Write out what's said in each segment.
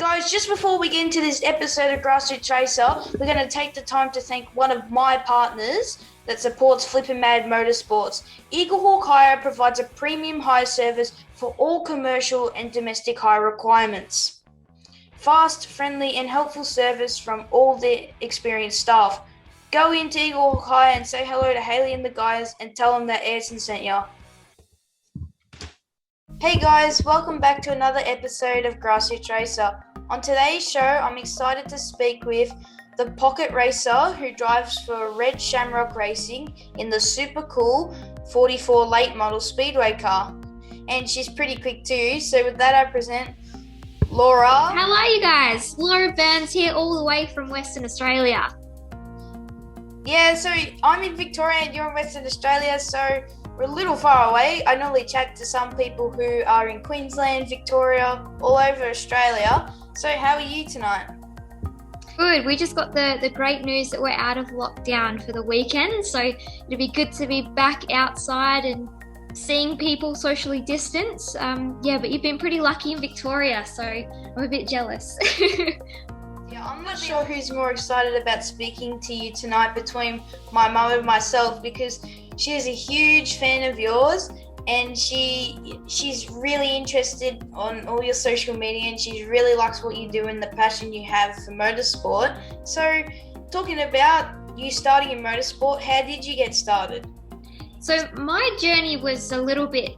Guys, just before we get into this episode of Grassroots Racer, we're going to take the time to thank one of my partners that supports 𝘓𝘢𝘶𝘢 Motorsports. 𝘐𝘕𝘢𝘺𝘢𝘊𝑚 service a premium hire service for all commercial and domestic hire requirements. Fast, friendly and helpful service from all the experienced staff. Go into 𝘐𝘕𝘢𝘺𝘢 and say hello to Hayley and the guys and tell them that Ayrton sent ya. Hey guys, welcome back to another episode of Grassroots Racer. On today's show, I'm excited to speak with the pocket racer who drives for 𝘓𝘠𝘠𝘢 Racing in the super cool 44 late model speedway car. And she's pretty quick too, so with that I present Laura. Hello you guys, Laura Byrnes here all the way from Western Australia. Yeah, so I'm in Victoria and you're in Western Australia, so we're a little far away. I normally chat to some people who are in Queensland, Victoria, all over Australia. So how are you tonight? Good. We just got the great news that we're out of lockdown for the weekend. So it'll be good to be back outside and seeing people socially distance. But you've been pretty lucky in Victoria, so I'm a bit jealous. Yeah, I'm not sure who's more excited about speaking to you tonight between my mum and myself, because she is a huge fan of yours and she's really interested on all your social media and she really likes what you do and the passion you have for motorsport. So talking about you starting in motorsport, how did you get started? So my journey was a little bit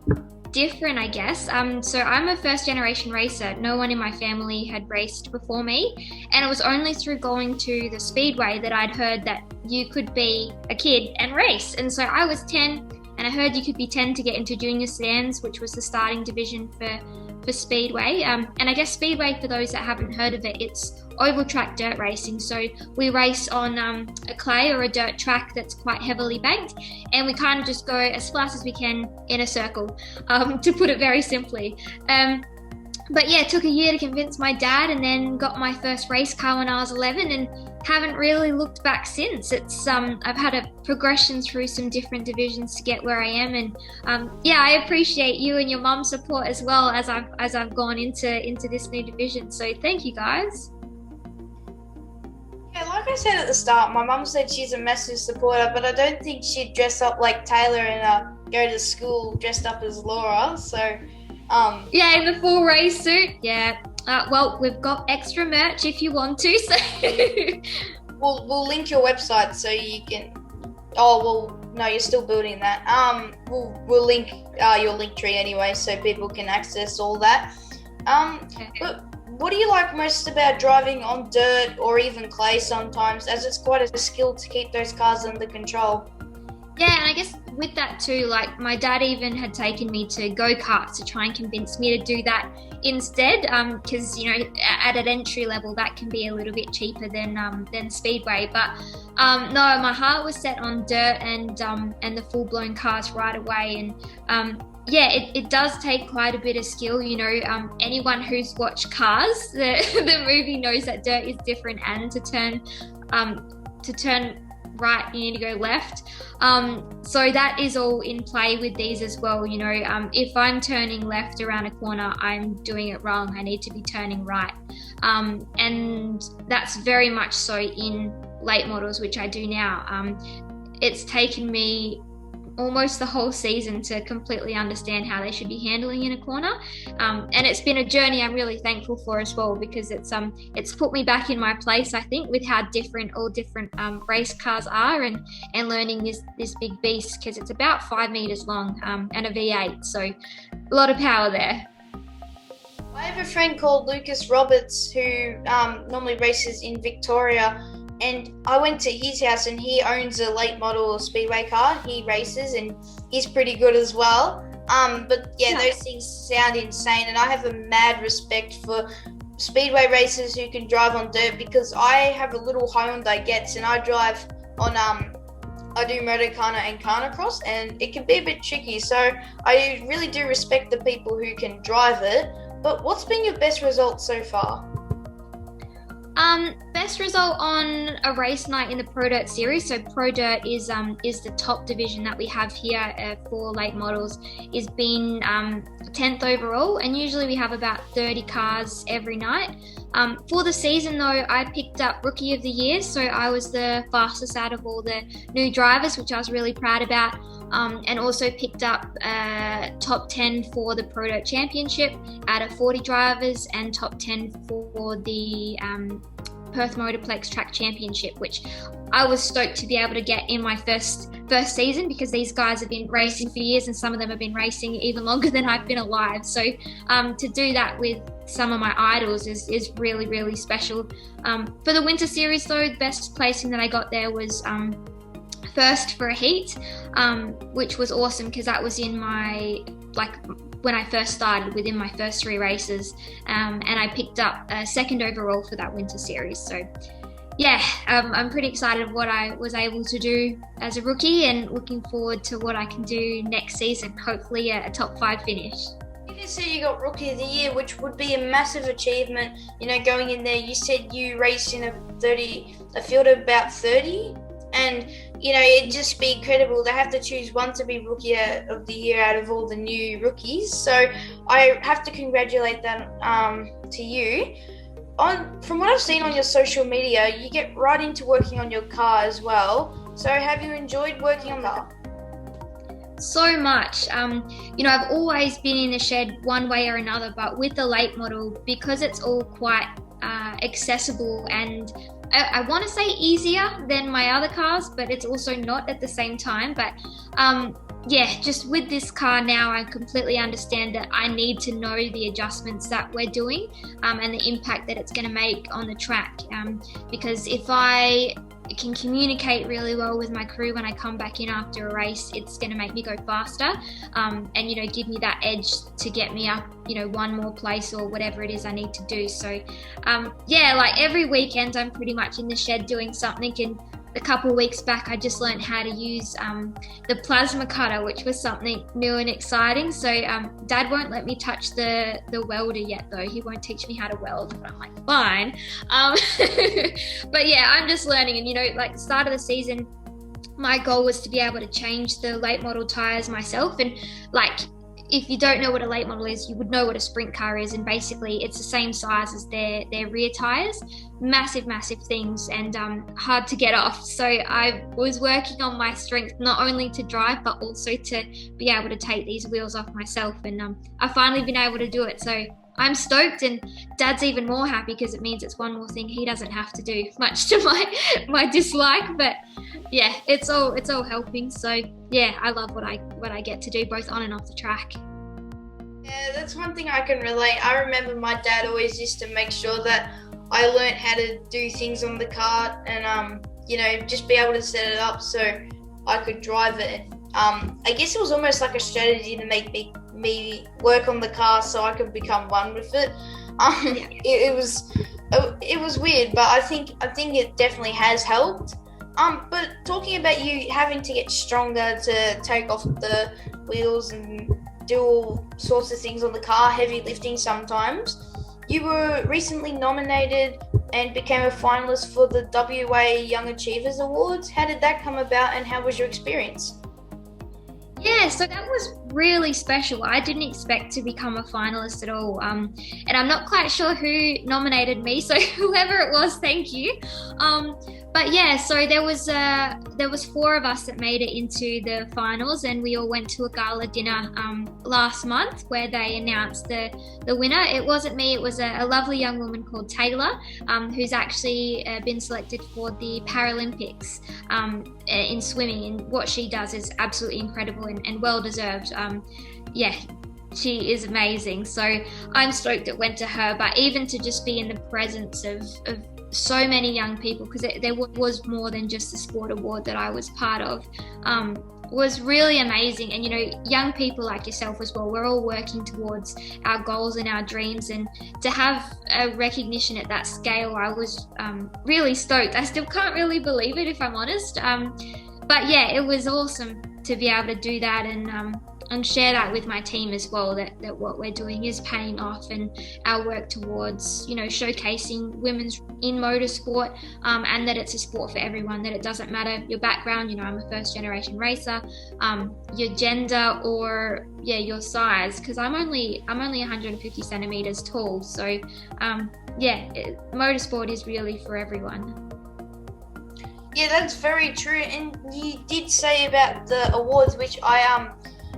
different, I guess. So I'm a first generation racer. No one in my family had raced before me. And it was only through going to the speedway that I'd heard that you could be a kid and race. And so I was 10 and I heard you could be 10 to get into junior sedans, which was the starting division for speedway. And I guess speedway, for those that haven't heard of it, it's oval track dirt racing. So we race on a clay or a dirt track that's quite heavily banked, and we kind of just go as fast as we can in a circle, to put it very simply. But yeah, it took a year to convince my dad, and then got my first race car when I was 11 and haven't really looked back since. It's I've had a progression through some different divisions to get where I am, and I appreciate you and your mum's support as well as I've gone into this new division. So thank you guys. Yeah, like I said at the start, my mum said she's a massive supporter, but I don't think she'd dress up like Taylor and go to school dressed up as Laura. So, in the full race suit. Yeah. Well, we've got extra merch if you want to. So we'll link your website so you can. Oh well, no, you're still building that. We'll link your link tree anyway, so people can access all that. Okay. But what do you like most about driving on dirt or even clay sometimes, as it's quite a skill to keep those cars under control? Yeah, and I guess with that too, like my dad even had taken me to go-karts to try and convince me to do that instead, because at an entry level that can be a little bit cheaper than speedway. But no, my heart was set on dirt and the full-blown cars right away. And it does take quite a bit of skill. Anyone who's watched Cars, the movie, knows that dirt is different, and to turn right, you need to go left. So that is all in play with these as well. If I'm turning left around a corner, I'm doing it wrong. I need to be turning right. And that's very much so in late models, which I do now. It's taken me almost the whole season to completely understand how they should be handling in a corner, and it's been a journey I'm really thankful for as well, because it's put me back in my place, I think, with how different all different race cars are, and learning this big beast, because it's about 5 meters long, and a V8, so a lot of power there. I have a friend called Lucas Roberts who normally races in Victoria, and I went to his house and he owns a late model speedway car. He races and he's pretty good as well. Those things sound insane, and I have a mad respect for speedway racers who can drive on dirt, because I have a little Hyundai Getz and I drive on I do motocana and carnacross, and it can be a bit tricky. So I really do respect the people who can drive it. But what's been your best result so far? Best result on a race night in the Pro Dirt series. So Pro Dirt is the top division that we have here for late models. Is been 10th overall, and usually we have about 30 cars every night. For the season though, I picked up Rookie of the Year, so I was the fastest out of all the new drivers, which I was really proud about. And also picked up top 10 for the Pro Dirt Championship out of 40 drivers, and top 10 for the Perth Motorplex Track Championship, which I was stoked to be able to get in my first season, because these guys have been racing for years and some of them have been racing even longer than I've been alive. So to do that with some of my idols is really, really special. For the winter series though, the best placing that I got there was first for a heat, which was awesome because that was in my, when I first started, within my first 3 races, and I picked up second overall for that winter series. So yeah, I'm pretty excited of what I was able to do as a rookie, and looking forward to what I can do next season, hopefully a top 5 finish. You just said you got Rookie of the Year, which would be a massive achievement, going in there. You said you raced in a field of about 30, and it'd just be incredible. They have to choose one to be Rookie of the Year out of all the new rookies. So I have to congratulate that to you. From what I've seen on your social media, you get right into working on your car as well. So have you enjoyed working on the car? So much. I've always been in the shed one way or another, but with the late model, because it's all quite accessible and I want to say easier than my other cars, but it's also not at the same time. But just with this car now, I completely understand that I need to know the adjustments that we're doing and the impact that it's going to make on the track. Because if I can communicate really well with my crew when I come back in after a race, it's going to make me go faster and give me that edge to get me up one more place or whatever it is I need to do. So every weekend I'm pretty much in the shed doing something, and a couple of weeks back I just learned how to use the plasma cutter, which was something new and exciting. So Dad won't let me touch the welder yet though. He won't teach me how to weld, but I'm like, fine. But yeah, I'm just learning, and the start of the season, my goal was to be able to change the late model tires myself. And if you don't know what a late model is, you would know what a sprint car is, and basically it's the same size as their rear tires. Massive things, and hard to get off. So I was working on my strength, not only to drive but also to be able to take these wheels off myself, and I've finally been able to do it. So I'm stoked, and Dad's even more happy because it means it's one more thing he doesn't have to do, much to my dislike. But yeah, it's all helping. So yeah, I love what I get to do both on and off the track. Yeah, that's one thing I can relate. I remember my dad always used to make sure that I learned how to do things on the kart, and just be able to set it up so I could drive it. I guess it was almost like a strategy to make me work on the car so I could become one with it. It was weird, but I think it definitely has helped. But talking about you having to get stronger to take off the wheels and do all sorts of things on the car, heavy lifting sometimes, you were recently nominated and became a finalist for the WA Young Achievers Awards. How did that come about, and how was your experience? Yeah, so that was really special. I didn't expect to become a finalist at all. And I'm not quite sure who nominated me, so whoever it was, thank you. But yeah, so there was 4 of us that made it into the finals, and we all went to a gala dinner last month where they announced the winner. It wasn't me, it was a lovely young woman called Taylor, who's actually been selected for the Paralympics in swimming, and what she does is absolutely incredible and well deserved. She is amazing. So I'm stoked it went to her, but even to just be in the presence of so many young people, because there was more than just the sport award that I was part of, was really amazing. And young people like yourself as well, we're all working towards our goals and our dreams, and to have a recognition at that scale, I was really stoked. I still can't really believe it, if I'm honest, but yeah, it was awesome to be able to do that and share that with my team as well, that what we're doing is paying off, and our work towards, you know, showcasing women's in motorsport, and that it's a sport for everyone, that it doesn't matter your background. You know, I'm a first generation racer, your gender, or your size, because I'm only 150 centimeters tall, so motorsport is really for everyone. Yeah, that's very true. And you did say about the awards, which I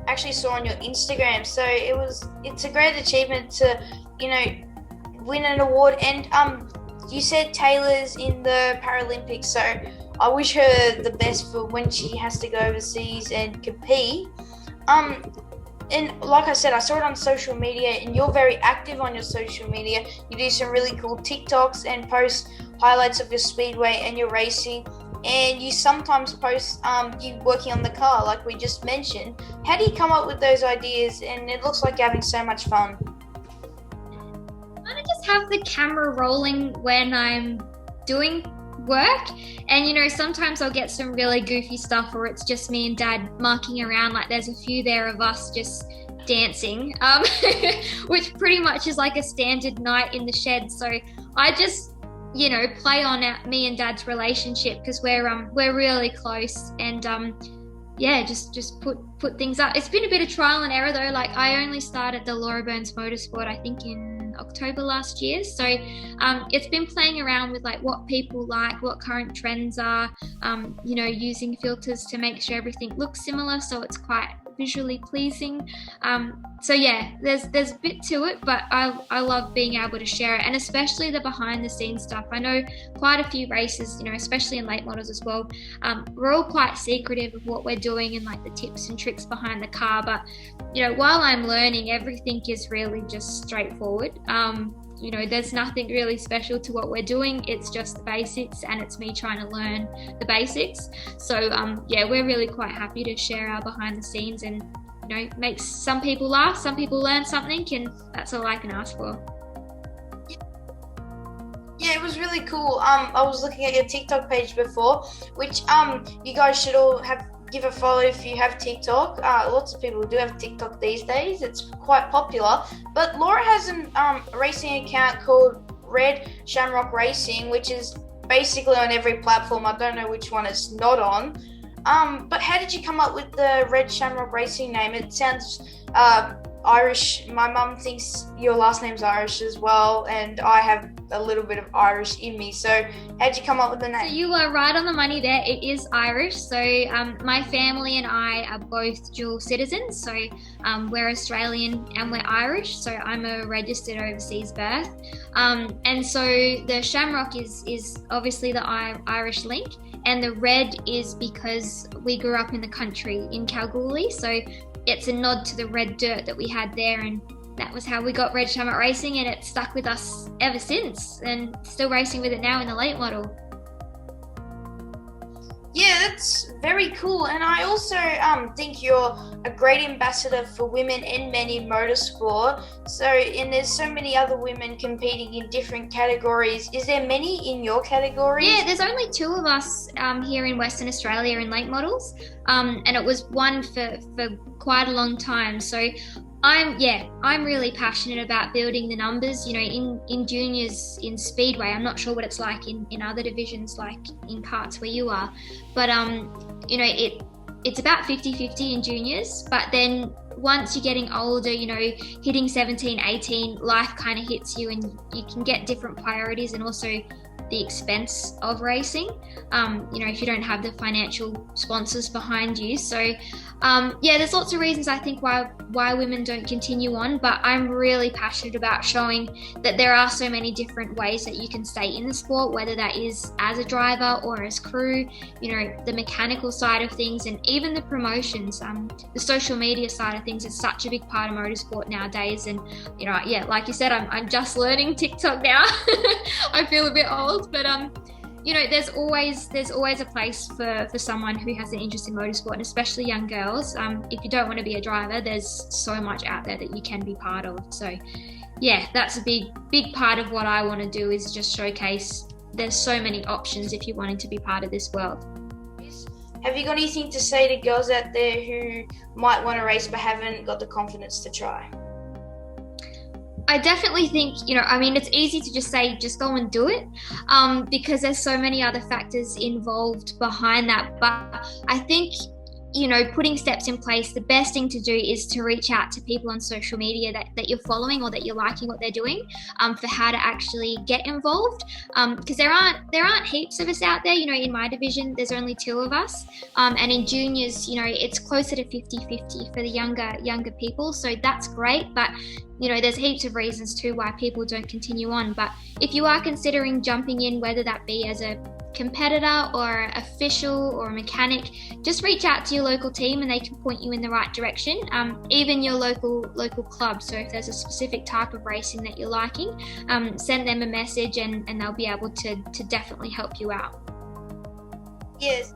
actually saw on your Instagram. So it's a great achievement to, you know, win an award. And you said Taylor's in the Paralympics, so I wish her the best for when she has to go overseas and compete. And like I said, I saw it on social media, and you're very active on your social media. You do some really cool TikToks and post highlights of your speedway and your racing. And you sometimes post you working on the car, like we just mentioned. How do you come up with those ideas? And it looks like you're having so much fun. I just have the camera rolling when I'm doing work, and you know, sometimes I'll get some really goofy stuff, or it's just me and Dad marking around. Like there's a few there of us just dancing, which pretty much is like a standard night in the shed. So I just, you know, play on me and Dad's relationship, because we're really close, and just put things up. It's been a bit of trial and error though. Like I only started the 𝘠𝘪𝘵 Motorsport, I think in October last year, so it's been playing around with like what people like, what current trends are, you know, using filters to make sure everything looks similar, so it's quite visually pleasing. So yeah, there's a bit to it, but I love being able to share it, and especially the behind the scenes stuff. I know quite a few races, you know, especially in late models as well, we're all quite secretive of what we're doing and like the tips and tricks behind the car, but you know, while I'm learning, everything is really just straightforward. You know, there's nothing really special to what we're doing. It's just the basics, and it's me trying to learn the basics. So we're really quite happy to share our behind the scenes, and you know, makes some people laugh, some people learn something, and that's all I can ask for. Yeah, it was really cool. I was looking at your TikTok page before, which you guys should all give a follow if you have TikTok. Lots of people do have TikTok these days. It's quite popular. But Laura has a racing account called 𝘓𝘠𝘢𝘁 Racing, which is basically on every platform. I don't know which one it's not on. But how did you come up with the 𝘓𝘠𝘢𝘁 Racing name? It sounds Irish. My mum thinks your last name's Irish as well, and I have a little bit of Irish in me. So how'd you come up with the name? So you are right on the money there. It is Irish. So my family and I are both dual citizens. So we're Australian and we're Irish. So I'm a registered overseas birth. And so the shamrock is obviously the Irish link. And the red is because we grew up in the country in Kalgoorlie. So it's a nod to the red dirt that we had there, and that was how we got 𝘓𝘠𝘢𝘁 Racing, and it's stuck with us ever since, and still racing with it now in the late model. Yeah, that's very cool. And I also think you're a great ambassador for women and men in motorsport. And there's so many other women competing in different categories. Is there many in your category? Yeah, there's only 2 of us here in Western Australia in late models, and it was one for quite a long time. So I'm really passionate about building the numbers, you know, in juniors, in speedway. I'm not sure what it's like in other divisions, like in karts where you are, but you know, it's about 50-50 in juniors, but then once you're getting older, you know, hitting 17, 18, life kind of hits you, and you can get different priorities, and also the expense of racing, you know, if you don't have the financial sponsors behind you. So there's lots of reasons I think why women don't continue on, but I'm really passionate about showing that there are so many different ways that you can stay in the sport, whether that is as a driver or as crew, you know, the mechanical side of things, and even the promotions. The social media side of things is such a big part of motorsport nowadays, and you know, like you said, I'm just learning TikTok now. I feel a bit old, but you know, there's always a place for someone who has an interest in motorsport, and especially young girls. If you don't want to be a driver, there's so much out there that you can be part of. So yeah, that's a big part of what I want to do, is just showcase there's so many options if you're wanting to be part of this world. have you got anything to say to girls out there who might want to race but haven't got the confidence to try? I definitely think, it's easy to just say, just go and do it, because there's so many other factors involved behind that. But I think, putting steps in place, the best thing to do is to reach out to people on social media that you're following or that you're liking what they're doing, for how to actually get involved. Because there aren't heaps of us out there. In my division, there's only 2 of us. And in juniors, it's closer to 50-50 for the younger people. So that's great. But there's heaps of reasons too why people don't continue on. But if you are considering jumping in, whether that be as a competitor or official or a mechanic, just reach out to your local team and they can point you in the right direction. Even your local club. So if there's a specific type of racing that you're liking, send them a message and they'll be able to definitely help you out. Yes,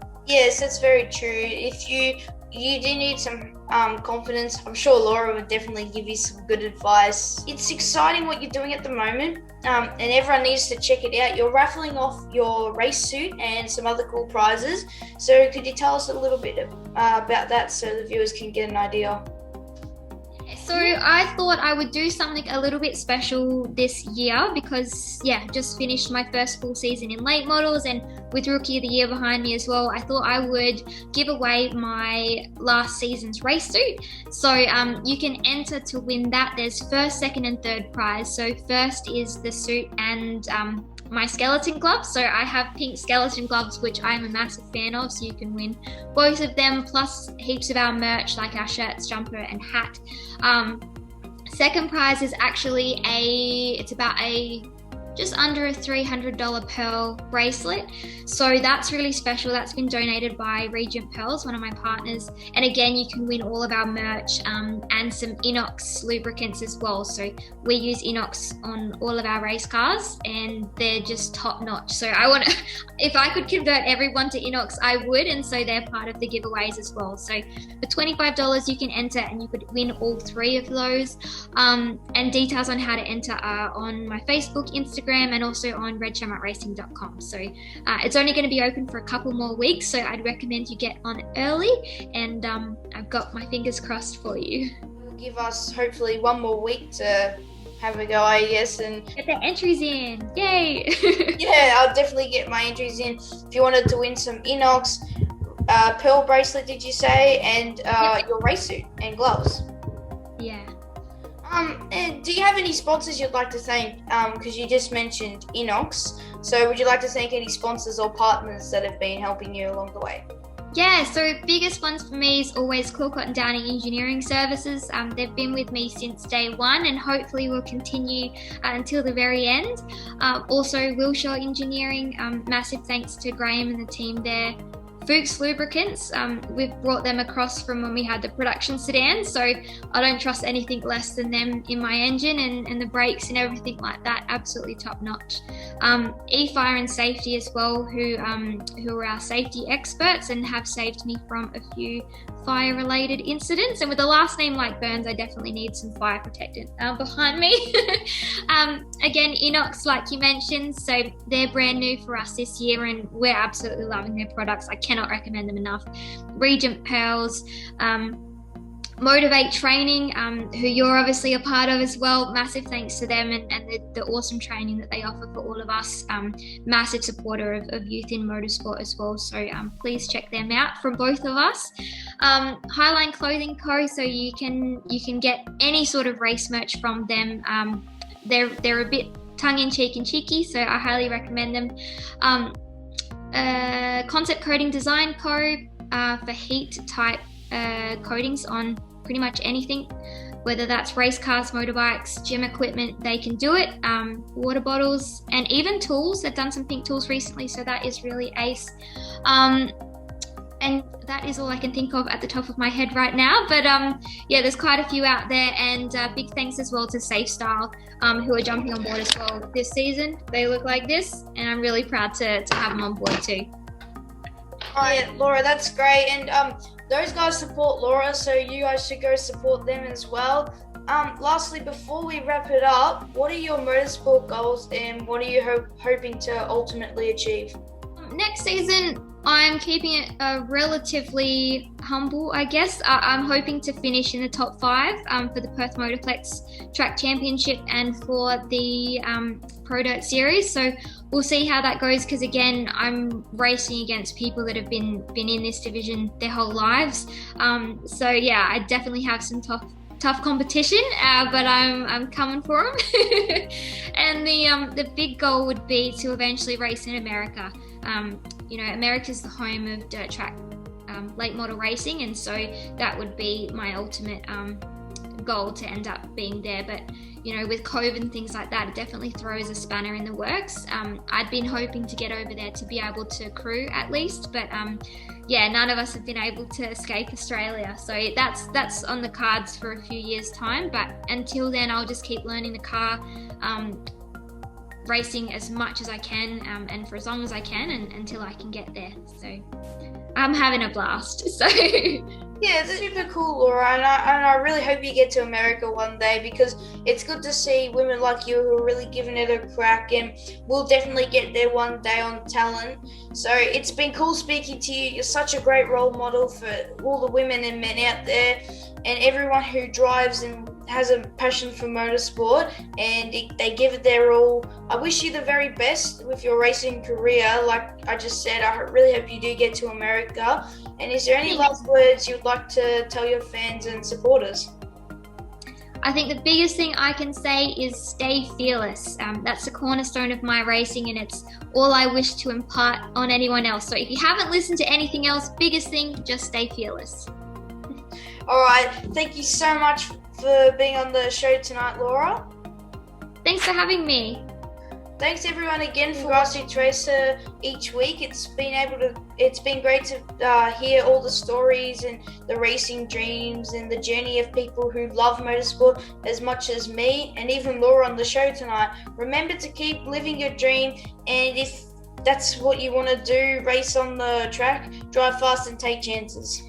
that's very true. If you do need some confidence, I'm sure Laura would definitely give you some good advice. It's exciting what you're doing at the moment, and everyone needs to check it out. You're raffling off your race suit and some other cool prizes. So could you tell us a little bit about that so the viewers can get an idea? So I thought I would do something a little bit special this year because, just finished my first full season in late models, and with Rookie of the Year behind me as well, I thought I would give away my last season's race suit. So you can enter to win that. There's first, second and third prize. So first is the suit and my skeleton gloves. So I have pink skeleton gloves, which I'm a massive fan of, so you can win both of them, plus heaps of our merch like our shirts, jumper and hat. Second prize is actually just under a $300 pearl bracelet. So that's really special. That's been donated by Regent Pearls, one of my partners. And again, you can win all of our merch and some inox lubricants as well. So we use inox on all of our race cars and they're just top notch. So if I could convert everyone to inox, I would. And so they're part of the giveaways as well. So for $25, you can enter and you could win all 3 of those. And details on how to enter are on my Facebook, Instagram, and also on 𝘓𝘢𝘺𝘢𝑚𝑎tracing.com. So it's only going to be open for a couple more weeks, so I'd recommend you get on early, and I've got my fingers crossed for you. It'll give us hopefully 1 more week to have a go, I guess, and get the entries in. Yay! Yeah, I'll definitely get my entries in. If you wanted to win some inox, pearl bracelet, did you say, and your race suit and gloves. Yeah. And do you have any sponsors you'd like to thank? Because you just mentioned inox. So would you like to thank any sponsors or partners that have been helping you along the way? Yeah, so biggest ones for me is always Quill Downing Engineering Services. They've been with me since day one and hopefully will continue until the very end. Also Wilshire Engineering, massive thanks to Graham and the team there. 𝘓𝘢𝘺 Lubricants, we've brought them across from when we had the production sedan, so I don't trust anything less than them in my engine, and the brakes and everything like that, absolutely top notch. 𝘕 and Safety as well, who are our safety experts and have saved me from a few fire related incidents, and with a last name like Byrnes, I definitely need some fire protectant behind me. Again, inox, like you mentioned, so they're brand new for us this year and we're absolutely loving their products. I cannot recommend them enough. Regent Pearls, Motivate Training, who you're obviously a part of as well. Massive thanks to them and the awesome training that they offer for all of us. Massive supporter of youth in motorsport as well. So please check them out from both of us. Highline Clothing Co. So you can get any sort of race merch from them. They're a bit tongue-in-cheek and cheeky, so I highly recommend them. Concept Coating Design Co. For heat type coatings on pretty much anything, whether that's race cars, motorbikes, gym equipment, they can do it. Water bottles and even tools. They've done some pink tools recently, so that is really ace. And that is all I can think of at the top of my head right now. But yeah, there's quite a few out there, and big thanks as well to SafeStyle, who are jumping on board as well this season. They look like this, and I'm really proud to have them on board too. Yeah, Laura, that's great. And those guys support Laura, so you guys should go support them as well. Lastly, before we wrap it up, what are your motorsport goals and what are you hoping to ultimately achieve? Next season, I'm keeping it relatively humble, I guess. I'm hoping to finish in the top 5 for the Perth Motorplex Track Championship and for the Pro Dirt Series. So we'll see how that goes, because again, I'm racing against people that have been in this division their whole lives. So yeah, I definitely have some tough competition, but I'm coming for them. And the big goal would be to eventually race in America. America's the home of dirt track late model racing, and so that would be my ultimate goal, to end up being there. But with COVID and things like that, it definitely throws a spanner in the works. I'd been hoping to get over there to be able to crew at least, but none of us have been able to escape Australia. So that's on the cards for a few years' time. But until then, I'll just keep learning the car, racing as much as I can, and for as long as I can, and until I can get there. So I'm having a blast. So yeah, it's super cool, Laura, and I really hope you get to America one day, because it's good to see women like you who are really giving it a crack, and we'll definitely get there one day on talent. So it's been cool speaking to you. You're such a great role model for all the women and men out there, and everyone who drives and has a passion for motorsport, and they give it their all. I wish you the very best with your racing career. Like I just said, I really hope you do get to America. And is there any last words you'd like to tell your fans and supporters? I think the biggest thing I can say is stay fearless. That's the cornerstone of my racing, and it's all I wish to impart on anyone else. So if you haven't listened to anything else, biggest thing, just stay fearless. All right, thank you so much for being on the show tonight, Laura. Thanks for having me. Thanks everyone again for Grassroots Racer each week. It's been great to hear all the stories and the racing dreams and the journey of people who love motorsport as much as me and even Laura on the show tonight. Remember to keep living your dream, and if that's what you want to do, race on the track, drive fast and take chances.